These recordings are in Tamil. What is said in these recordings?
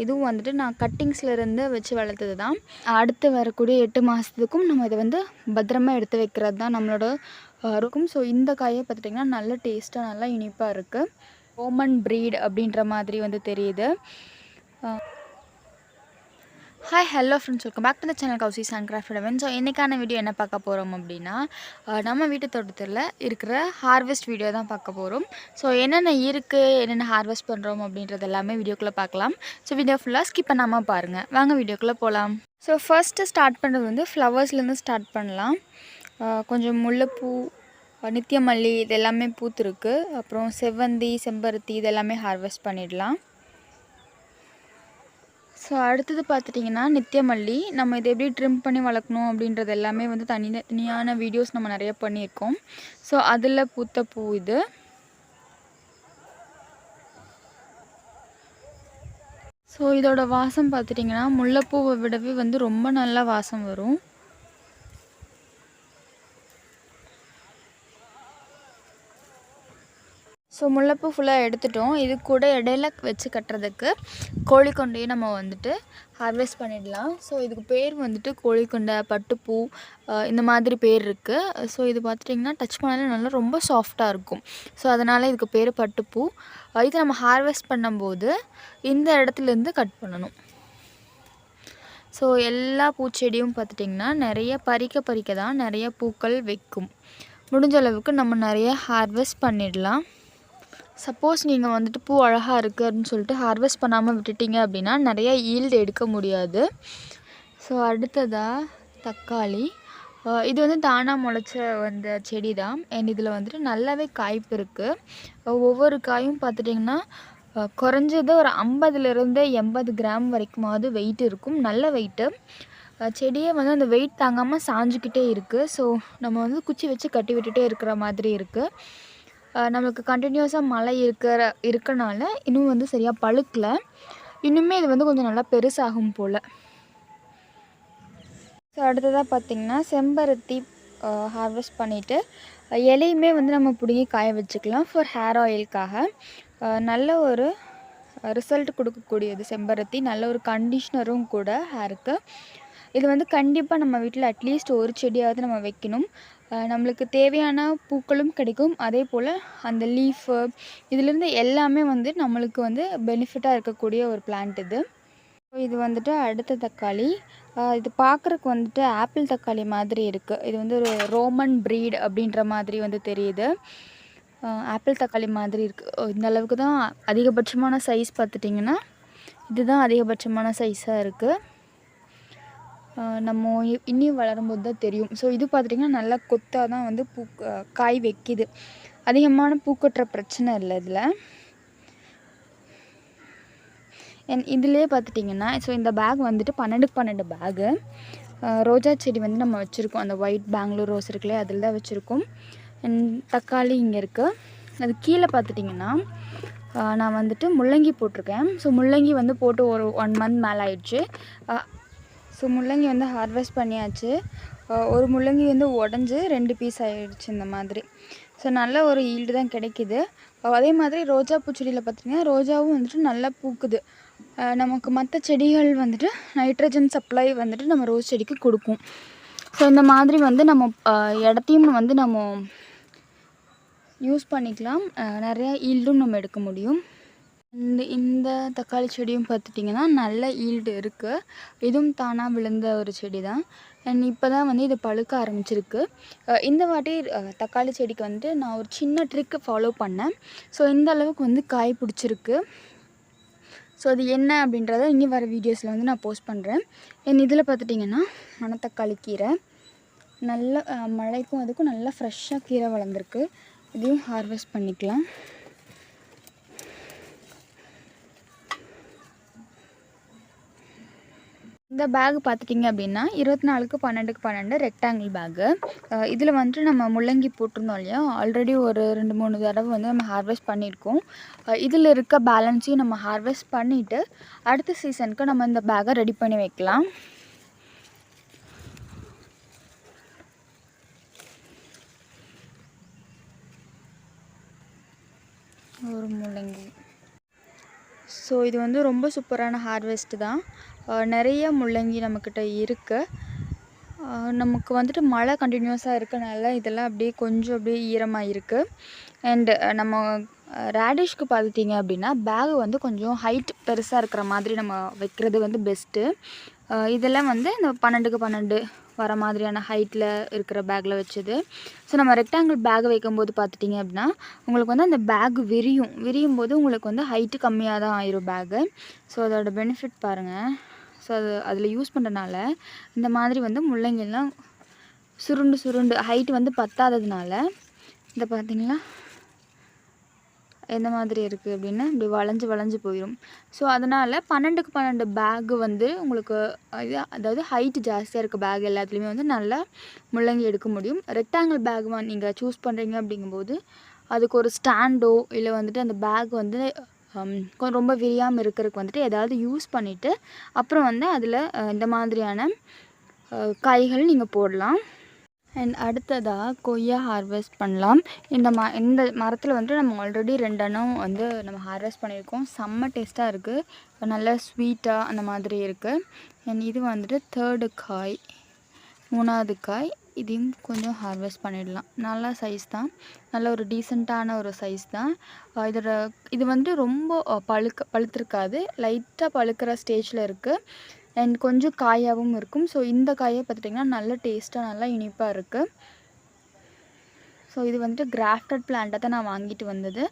இதுவும் வந்துட்டு நான் கட்டிங்ஸ்லேருந்து வச்சு வளர்த்தது தான். அடுத்து வரக்கூடிய 8 மாதத்துக்கும் நம்ம இதை வந்து பத்திரமா எடுத்து வைக்கிறது தான் நம்மளோட இருக்கும். ஸோ இந்த காயை பார்த்துட்டிங்கன்னா நல்ல டேஸ்ட்டாக நல்லா இனிப்பாக இருக்குது. ரோமன் ப்ரீட் அப்படின்ற மாதிரி வந்து தெரியுது. Hi hello friends, welcome back to the channel கௌசிஸ் அண்ட் கிராஃப்ட் அவன். ஸோ இன்றைக்கான வீடியோ என்ன பார்க்க போகிறோம் அப்படின்னா, நம்ம வீட்டு தோட்டத்தில் இருக்கிற ஹார்வெஸ்ட் வீடியோ தான் பார்க்க போகிறோம். ஸோ என்னென்ன இருக்குது, என்னென்ன ஹார்வெஸ்ட் பண்ணுறோம் அப்படின்றது எல்லாமே வீடியோக்குள்ளே பார்க்கலாம். ஸோ வீடியோ ஃபுல்லாக ஸ்கிப் பண்ணாமல் பாருங்கள். வாங்க வீடியோக்குள்ளே போகலாம். ஸோ ஃபர்ஸ்ட்டு ஸ்டார்ட் பண்ணுறது வந்து ஃப்ளவர்ஸ்லேருந்து ஸ்டார்ட் பண்ணலாம். கொஞ்சம் முல்லைப்பூ, நித்தியமல்லி இது எல்லாமே பூத்துருக்கு. அப்புறம் செவ்வந்தி, செம்பருத்தி இது எல்லாமே ஹார்வெஸ்ட் பண்ணிடலாம். ஸோ அடுத்தது பார்த்துட்டிங்கன்னா நித்தியமல்லி. நம்ம இதை எப்படி ட்ரிம் பண்ணி வளர்க்கணும் அப்படின்றது எல்லாமே வந்து தனியான வீடியோஸ் நம்ம நிறைய பண்ணியிருக்கோம். ஸோ அதில் பூத்த பூ இது. ஸோ இதோட வாசம் பார்த்துட்டிங்கன்னா முல்லைப்பூவை விடவே வந்து ரொம்ப நல்ல வாசம் வரும். ஸோ முல்லைப்பூ ஃபுல்லாக எடுத்துட்டோம். இது கூட இடையில வச்சு கட்டுறதுக்கு கோழிக்கொண்டையை நம்ம வந்துட்டு ஹார்வெஸ்ட் பண்ணிடலாம். ஸோ இதுக்கு பேர் வந்துட்டு கோழிக்கொண்டை, பட்டுப்பூ இந்த மாதிரி பேர் இருக்குது. ஸோ இது பார்த்துட்டிங்கன்னா டச் பண்ணாலே நல்லா ரொம்ப சாஃப்டாக இருக்கும். ஸோ அதனால் இதுக்கு பேர் பட்டுப்பூ. இது நம்ம ஹார்வெஸ்ட் பண்ணும்போது இந்த இடத்துலேருந்து கட் பண்ணணும். ஸோ எல்லா பூச்செடியும் பார்த்துட்டிங்கன்னா நிறைய பறிக்க தான் நிறைய பூக்கள் வைக்கும். முடிஞ்ச அளவுக்கு நம்ம நிறைய ஹார்வெஸ்ட் பண்ணிடலாம். சப்போஸ் நீங்கள் வந்துட்டு பூ அழகாக இருக்குது அப்படின்னு சொல்லிட்டு ஹார்வெஸ்ட் பண்ணாமல் விட்டுட்டிங்க அப்படின்னா நிறைய ஈல்டு எடுக்க முடியாது. ஸோ அடுத்ததாக தக்காளி. இது வந்து தானாக முளைச்ச வந்த செடி தான். அண்ட் இதில் வந்துட்டு நல்லாவே காய்ப்பு இருக்குது. ஒவ்வொரு காயும் பார்த்துட்டிங்கன்னா குறைஞ்சது ஒரு 50லேருந்து 80 கிராம் வரைக்குமாவது வெயிட் இருக்கும். நல்ல வெயிட்டு. செடியே வந்து அந்த வெயிட் தாங்காமல் சாஞ்சிக்கிட்டே இருக்குது. ஸோ நம்ம வந்து குச்சி வச்சு கட்டி விட்டுட்டே இருக்கிற மாதிரி இருக்குது. நம்மளுக்கு கண்டினியூஸாக மழை இருக்கனால இன்னும் வந்து சரியாக பழுக்கலை. இன்னுமே இது வந்து கொஞ்சம் நல்லா பெருசாகும் போல். ஸோ அடுத்ததாக பார்த்திங்கன்னா செம்பருத்தி ஹார்வெஸ்ட் பண்ணிவிட்டு இலையுமே வந்து நம்ம பிடுங்கி காய வச்சுக்கலாம் ஃபார் ஹேர் ஆயிலுக்காக. நல்ல ஒரு ரிசல்ட் கொடுக்கக்கூடியது செம்பருத்தி. நல்ல ஒரு கண்டிஷ்னரும் கூட ஹேருக்கு. இது வந்து கண்டிப்பாக நம்ம வீட்டில் அட்லீஸ்ட் ஒரு செடியாவது நம்ம வைக்கணும். நம்மளுக்கு தேவையான பூக்களும் கிடைக்கும். அதே போல் அந்த லீஃபு இதிலேருந்து எல்லாமே வந்து நம்மளுக்கு வந்து பெனிஃபிட்டாக இருக்கக்கூடிய ஒரு பிளான்ட் இது. இது வந்துட்டு அடுத்த தக்காளி. இது பார்க்குறக்கு வந்துட்டு ஆப்பிள் தக்காளி மாதிரி இருக்குது. இது வந்து ஒரு ரோமன் ப்ரீட் அப்படின்ற மாதிரி வந்து தெரியுது. ஆப்பிள் தக்காளி மாதிரி இருக்குது. இந்த அளவுக்கு தான் அதிகபட்சமான சைஸ் பார்த்துட்டிங்கன்னா இதுதான் அதிகபட்சமான சைஸாக இருக்குது. நம்ம இன்னும் வளரும்போது தான் தெரியும். ஸோ இது பார்த்துட்டிங்கன்னா நல்லா கொத்தாக தான் வந்து காய் வைக்கிது. அதிகமான பூக்கட்டுற பிரச்சனை இல்லை இதில். இதிலே பார்த்துட்டிங்கன்னா ஸோ இந்த பேக் வந்துட்டு 12 பேகு. ரோஜா செடி வந்து நம்ம வச்சுருக்கோம். அந்த ஒயிட் பெங்களூர் ரோஸ் இருக்குல்லையே அதில் தான் வச்சுருக்கோம். தக்காளி இங்கே இருக்குது. அது கீழே பார்த்துட்டிங்கன்னா நான் வந்துட்டு முள்ளங்கி போட்டிருக்கேன். ஸோ முள்ளங்கி வந்து போட்டு ஒரு 1 மந்த் மேலே ஆயிடுச்சு. ஸோ முள்ளங்கி வந்து ஹார்வெஸ்ட் பண்ணியாச்சு. ஒரு முள்ளங்கி வந்து உடஞ்சி 2 பீஸ் ஆகிடுச்சு இந்த மாதிரி. ஸோ நல்ல ஒரு ஈல்டு தான் கிடைக்கிது. அதே மாதிரி ரோஜா பூச்செடியில் பார்த்திங்கன்னா ரோஜாவும் வந்துட்டு நல்லா பூக்குது. நமக்கு மற்ற செடிகள் வந்துட்டு நைட்ரஜன் சப்ளை வந்துட்டு நம்ம ரோஸ் செடிக்கு கொடுக்கும். ஸோ இந்த மாதிரி வந்து நம்ம இடத்தையும் வந்து நம்ம யூஸ் பண்ணிக்கலாம். நிறைய ஈல்டும் நம்ம எடுக்க முடியும். இந்த தக்காளி செடியும் பார்த்துட்டிங்கன்னா நல்ல ஈல்டு இருக்குது. இதுவும் தானாக விழுந்த ஒரு செடி தான். அண்ட் இப்போ தான் வந்து இது பழுக்க ஆரம்பிச்சிருக்கு. இந்த வாட்டி தக்காளி செடிக்கு வந்துட்டு நான் ஒரு சின்ன ட்ரிக்கு ஃபாலோ பண்ணேன். ஸோ இந்த அளவுக்கு வந்து காய் பிடிச்சிருக்கு. ஸோ அது என்ன அப்படின்றத இனி வர வீடியோஸில் வந்து நான் போஸ்ட் பண்ணுறேன். இதில் பார்த்துட்டிங்கன்னா மணத்தக்காளி கீரை நல்ல மழைக்கும் அதுக்கும் நல்லா ஃப்ரெஷ்ஷாக கீரை வளர்ந்துருக்கு. இதையும் ஹார்வெஸ்ட் பண்ணிக்கலாம். இந்த பேக் பார்த்துட்டிங்க அப்படின்னா 24க்கு 12 ரெக்டாங்கிள் பேக்கு. இதில் வந்துட்டு நம்ம முள்ளங்கி போட்டிருந்தோம் இல்லையா, ஆல்ரெடி ஒரு 2-3 தடவை வந்து நம்ம ஹார்வெஸ்ட் பண்ணியிருக்கோம். இதில் இருக்க பேலன்ஸையும் நம்ம ஹார்வெஸ்ட் பண்ணிவிட்டு அடுத்த சீசனுக்கு நம்ம இந்த பேக்கை ரெடி பண்ணி வைக்கலாம். ஒரு முள்ளங்கி. ஸோ ஸோ இது வந்து ரொம்ப சூப்பரான ஹார்வெஸ்ட் தான். நிறைய முள்ளங்கி நம்மக்கிட்ட இருக்குது. நமக்கு வந்துட்டு மழை கண்டினியூஸாக இருக்கனால இதெல்லாம் அப்படியே கொஞ்சம் அப்படியே ஈரமாக இருக்குது. அண்டு நம்ம ரேடிஷ்க்கு பார்த்துட்டிங்க அப்படின்னா பேக் வந்து கொஞ்சம் ஹைட் பெருசாக இருக்கிற மாதிரி நம்ம வைக்கிறது வந்து பெஸ்ட்டு. இதெல்லாம் வந்து இந்த 12க்கு 12 வர மாதிரியான ஹைட்டில் இருக்கிற பேக்கில் வச்சது. ஸோ நம்ம ரெக்டாங்கிள் பேக் வைக்கும்போது பார்த்துட்டிங்க அப்படின்னா உங்களுக்கு வந்து அந்த பேக் விரியும் போது உங்களுக்கு வந்து ஹைட்டு கம்மியாக தான் ஆயிரும் பேகு. ஸோ அதோட பெனிஃபிட் பாருங்கள். ஸோ அதில் யூஸ் பண்ணுறதுனால இந்த மாதிரி வந்து முள்ளங்கிலாம் சுருண்டு ஹைட்டு வந்து பத்தாததுனால இந்த பார்த்திங்களா எந்த மாதிரி இருக்குது அப்படின்னு இப்படி வளைஞ்சு போயிடும். ஸோ அதனால் 12க்கு 12 பேகு வந்து உங்களுக்கு அதாவது ஹைட்டு ஜாஸ்தியாக இருக்க பேக் எல்லாத்துலேயுமே வந்து நல்லா முள்ளங்கி எடுக்க முடியும். ரெக்டாங்கிள் பேக் நீங்கள் சூஸ் பண்ணுறீங்க அப்படிங்கும்போது அதுக்கு ஒரு ஸ்டாண்டோ இல்லை வந்துட்டு அந்த பேக் வந்து ரொம்ப விரியாமல் இருக்கிறதுக்கு வந்துட்டு ஏதாவது யூஸ் பண்ணிவிட்டு அப்புறம் வந்து அதில் இந்த மாதிரியான காய்கள் நீங்கள் போடலாம். அண்ட் அடுத்ததாக கொய்யா ஹார்வெஸ்ட் பண்ணலாம். இந்த மரத்தில் வந்து நம்ம ஆல்ரெடி 2 அண்ணம் வந்து நம்ம ஹார்வெஸ்ட் பண்ணியிருக்கோம். செம்ம டேஸ்ட்டாக இருக்குது, நல்லா ஸ்வீட்டாக அந்த மாதிரி இருக்குது. அண்ட் இது வந்துட்டு 3rd காய், 3வது காய். இதையும் கொஞ்சம் ஹார்வெஸ்ட் பண்ணிடலாம். நல்லா சைஸ் தான், நல்ல ஒரு டீசெண்டான ஒரு சைஸ் தான். இது வந்துட்டு ரொம்ப பழுத்திருக்காது, லைட்டாக பழுக்கிற ஸ்டேஜில் இருக்குது. அண்ட் கொஞ்சம் காயாகவும் இருக்கும். ஸோ இந்த காயை பார்த்துட்டிங்கன்னா நல்ல டேஸ்ட்டாக நல்லா இனிப்பாக இருக்குது. ஸோ இது வந்துட்டு கிராஃப்டட் பிளான்ட்டாக தான் நான் வாங்கிட்டு வந்தது.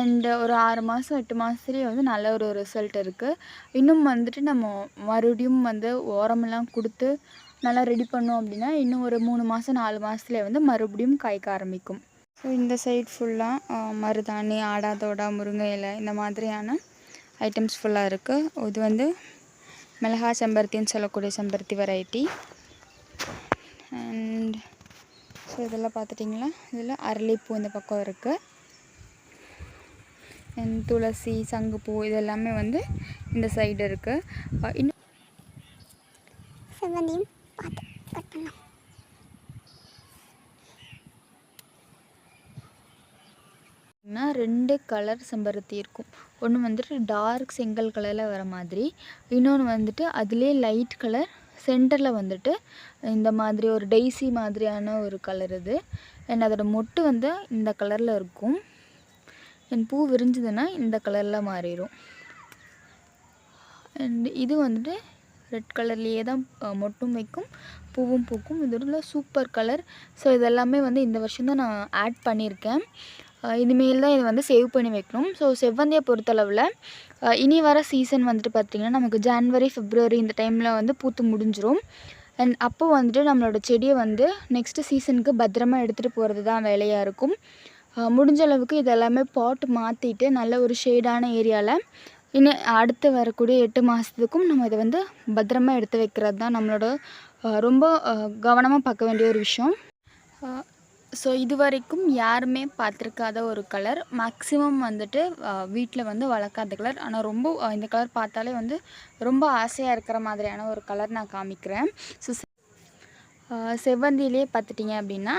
அண்டு ஒரு 6 மாதம் 8 மாதத்துலேயே வந்து நல்ல ஒரு ரிசல்ட் இருக்குது. இன்னும் வந்துட்டு நம்ம மறுபடியும் வந்து உரமெல்லாம் கொடுத்து நல்லா ரெடி பண்ணோம் அப்படின்னா இன்னும் ஒரு 3 மாதம் 4 மாதத்துலேயே வந்து மறுபடியும் காய்க்க ஆரம்பிக்கும். ஸோ இந்த சைட் ஃபுல்லாக மருதாணி, ஆடாதோடா, முருங்கை இலை இந்த மாதிரியான ஐட்டம்ஸ் ஃபுல்லாக இருக்குது. இது வந்து மிளகா செம்பருத்தின்னு சொல்லக்கூடிய செம்பருத்தி வெரைட்டி. அண்ட் ஸோ இதெல்லாம் பார்த்துட்டிங்களா, இதில் அரளிப்பூ இந்த பக்கம் இருக்குது. அண்ட் துளசி, சங்குப்பூ இதெல்லாமே வந்து இந்த சைடு இருக்குது. இன்னும் செவ்வந்தியும் பார்த்து கட் பண்ணலாம். 2 கலர் செம்பருத்தி இருக்கும். ஒன்று வந்துட்டு டார்க் செங்கல் கலரில் வர மாதிரி, இன்னொன்று வந்துட்டு அதுலேயே லைட் கலர், சென்டரில் வந்துட்டு இந்த மாதிரி ஒரு டெய்ஸி மாதிரியான ஒரு கலர் இது. அண்ட் அதோட மொட்டு வந்து இந்த கலரில் இருக்கும். என் பூ விரிஞ்சதுன்னா இந்த கலரில் மாறிடும். அண்ட் இது வந்துட்டு ரெட் கலர்லேயே தான் மொட்டும் வைக்கும், பூவும் பூக்கும். இதோட சூப்பர் கலர். ஸோ இதெல்லாமே வந்து இந்த வருஷம் தான் நான் ஆட் பண்ணியிருக்கேன். இனிமேல் தான் இதை வந்து சேவ் பண்ணி வைக்கணும். ஸோ செவ்வந்தியை பொறுத்தளவில் இனி வர சீசன் வந்துட்டு பார்த்திங்கன்னா நமக்கு ஜான்வரி, பிப்ரவரி இந்த டைமில் வந்து பூத்து முடிஞ்சிடும். அண்ட் அப்போ வந்துட்டு நம்மளோட செடியை வந்து நெக்ஸ்ட்டு சீசனுக்கு பத்திரமா எடுத்துகிட்டு போகிறது தான் வேலையாக இருக்கும். முடிஞ்ச அளவுக்கு இதெல்லாமே பாட் மாற்றிட்டு நல்ல ஒரு ஷேடான ஏரியாவில் இன்னும் அடுத்து வரக்கூடிய 8 மாதத்துக்கும் நம்ம இதை வந்து பத்திரமா எடுத்து வைக்கிறது தான் நம்மளோட ரொம்ப கவனமாக பார்க்க வேண்டிய ஒரு விஷயம். ஸோ இது வரைக்கும் யாருமே பார்த்துருக்காத ஒரு கலர், மேக்ஸிமம் வந்துட்டு வீட்டில் வந்து வளர்க்காத கலர். ஆனால் ரொம்ப இந்த கலர் பார்த்தாலே வந்து ரொம்ப ஆசையாக இருக்கிற மாதிரியான ஒரு கலர் நான் காமிக்கிறேன். ஸோ செவ்வந்தியிலே பார்த்துட்டிங்க அப்படின்னா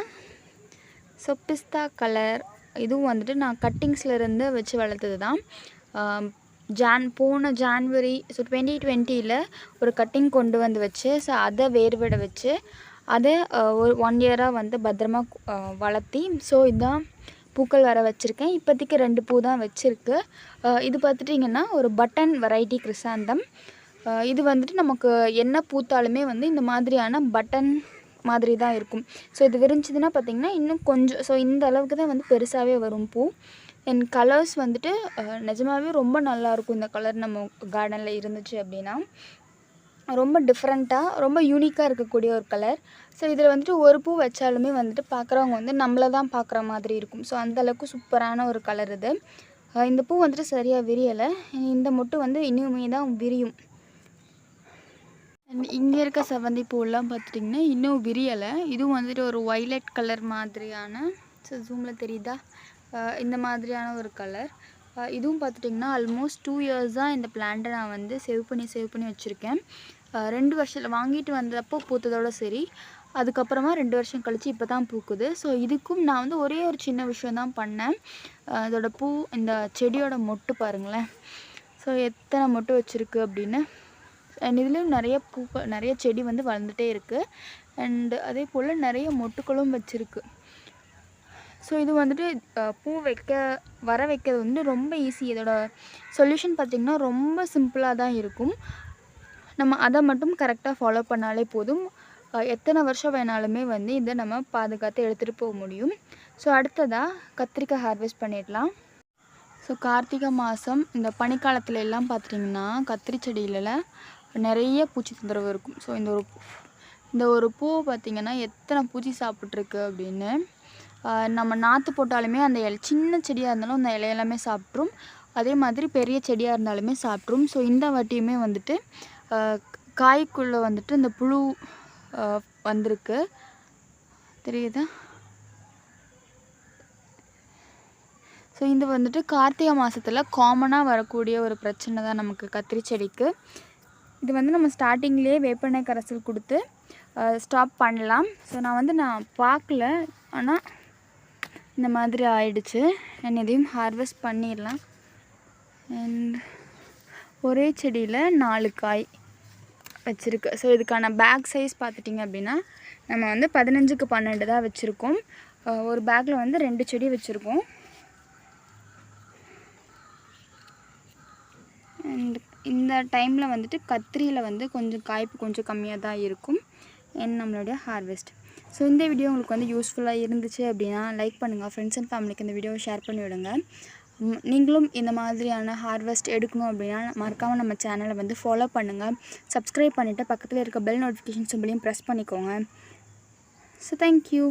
ஸோ பிஸ்தா கலர். இதுவும் வந்துட்டு நான் கட்டிங்ஸ்லேருந்து வச்சு வளர்த்தது தான். போன ஜான்வரி ஸோ 2020 ஒரு கட்டிங் கொண்டு வந்து வச்சு ஸோ அதை வேர்விட வச்சு அதை ஒரு 1 இயராக வந்து பத்திரமா வளர்த்தி ஸோ இதான் பூக்கள் வர வச்சுருக்கேன். இப்போதைக்கு 2 பூ தான் வச்சுருக்கு. இது பார்த்துட்டிங்கன்னா ஒரு பட்டன் வெரைட்டி கிறிசாந்தம். இது வந்துட்டு நமக்கு என்ன பூத்தாலுமே வந்து இந்த மாதிரியான பட்டன் மாதிரி தான் இருக்கும். ஸோ இது விரிஞ்சதுன்னா பார்த்திங்கன்னா இன்னும் கொஞ்சம் ஸோ இந்த அளவுக்கு தான் வந்து பெருசாகவே வரும் பூ. அண்ட் கலர்ஸ் வந்துட்டு நிஜமாகவே ரொம்ப நல்லாயிருக்கும். இந்த கலர் நம்ம கார்டனில் இருந்துச்சு அப்படின்னா ரொம்ப டிஃப்ரெண்ட்டாக ரொம்ப யூனிக்காக இருக்கக்கூடிய ஒரு கலர். ஸோ இதில் வந்துட்டு ஒரு பூ வச்சாலுமே வந்துட்டு பார்க்குறவங்க வந்து நம்மளை தான் பார்க்குற மாதிரி இருக்கும். ஸோ அந்தளவுக்கு சூப்பரான ஒரு கலர் இது. இந்த பூ வந்துட்டு சரியாக விரியலை, இந்த மொட்டு வந்து இன்னுமே தான் விரியும். அண்ட் இங்கே இருக்க செவ்வந்தி பூவெல்லாம் பார்த்துட்டிங்கன்னா இன்னும் விரியலை. இதுவும் வந்துட்டு ஒரு வைலட் கலர் மாதிரியான, ஸோ ஜூமில் தெரியுதா, இந்த மாதிரியான ஒரு கலர். இதுவும் பார்த்துட்டிங்கன்னா ஆல்மோஸ்ட் 2 இயர்ஸ் தான் இந்த பிளான்ட்டை நான் வந்து சேவ் பண்ணி வச்சுருக்கேன். 2 வருஷத்தில் வாங்கிட்டு வந்தப்போ பூத்ததோடு சரி, அதுக்கப்புறமா 2 வருஷம் கழித்து இப்போ தான் பூக்குது. ஸோ இதுக்கும் நான் வந்து ஒரே ஒரு சின்ன விஷயம் தான் பண்ணேன். இதோட பூ, இந்த செடியோட மொட்டு பாருங்களேன், ஸோ எத்தனை மொட்டு வச்சுருக்கு அப்படின்னு. அண்ட் இதுலேயும் நிறைய செடி வந்து வளர்ந்துட்டே இருக்குது. அண்டு அதே போல் நிறைய மொட்டுக்களும் வச்சுருக்கு. ஸோ இது வந்துட்டு பூ வர வைக்கிறது வந்து ரொம்ப ஈஸி. இதோட சொல்யூஷன் பார்த்திங்கன்னா ரொம்ப சிம்பிளாக தான் இருக்கும். நம்ம அதை மட்டும் கரெக்டாக ஃபாலோ பண்ணாலே போதும். எத்தனை வருஷம் வேணாலுமே வந்து இதை நம்ம பாதுகாத்து எடுத்துகிட்டு போக முடியும். ஸோ அடுத்ததாக கத்திரிக்காய் ஹார்வெஸ்ட் பண்ணிடலாம். ஸோ கார்த்திகை மாதம் இந்த பனிக்காலத்தில் எல்லாம் பார்த்திங்கன்னா கத்திரி செடியில் நிறைய பூச்சி தொந்தரவு இருக்கும். ஸோ இந்த ஒரு பூவை பார்த்திங்கன்னா எத்தனை பூச்சி சாப்பிட்ருக்கு அப்படின்னு. நம்ம நாற்று போட்டாலுமே அந்த சின்ன செடியாக இருந்தாலும் அந்த இலையெல்லாமே சாப்பிட்ரும். அதே மாதிரி பெரிய செடியாக இருந்தாலுமே சாப்பிட்ரும். ஸோ இந்த வாட்டியுமே வந்துட்டு காய்க்குள்ளே வந்துட்டு இந்த புழு வந்திருக்கு, தெரியுதா? ஸோ இது வந்துட்டு கார்த்திகை மாதத்தில் காமனாக வரக்கூடிய ஒரு பிரச்சனை தான் நமக்கு கத்திரி செடிக்கு. இது வந்து நம்ம ஸ்டார்டிங்லேயே வேப்பெண்ணெய் கரைசல் கொடுத்து ஸ்டாப் பண்ணலாம். ஸோ நான் பார்க்கல, ஆனால் இந்த மாதிரி ஆயிடுச்சு. இதையும் ஹார்வெஸ்ட் பண்ணிடலாம். அண்ட் ஒரே செடியில் 4 காய் வச்சுருக்கு. ஸோ இதுக்கான பேக் சைஸ் பார்த்துட்டிங்க அப்படின்னா நம்ம வந்து 15க்கு 12 தான் வச்சுருக்கோம். ஒரு பேக்கில் வந்து 2 செடி வச்சுருக்கோம். அண்ட் இந்த டைமில் வந்துட்டு கத்திரியில் வந்து கொஞ்சம் காய்ப்பு கொஞ்சம் கம்மியாக தான் இருக்கும். நம்மளுடைய ஹார்வெஸ்ட். ஸோ இந்த வீடியோ உங்களுக்கு வந்து யூஸ்ஃபுல்லாக இருந்துச்சு அப்படின்னா லைக் பண்ணுங்கள். ஃப்ரெண்ட்ஸ் அண்ட் ஃபேமிலிக்கு இந்த வீடியோவை ஷேர் பண்ணி விடுங்க. நீங்களும் இந்த மாதிரியான ஹார்வெஸ்ட் எடுக்கணும் அப்படின்னா மறக்காமல் நம்ம சேனலை வந்து ஃபாலோ பண்ணுங்கள். சப்ஸ்கிரைப் பண்ணிவிட்டு பக்கத்தில் இருக்க பெல் நோட்டிஃபிகேஷன் சிம்பிளையும் ப்ரெஸ் பண்ணிக்கோங்க. So thank you.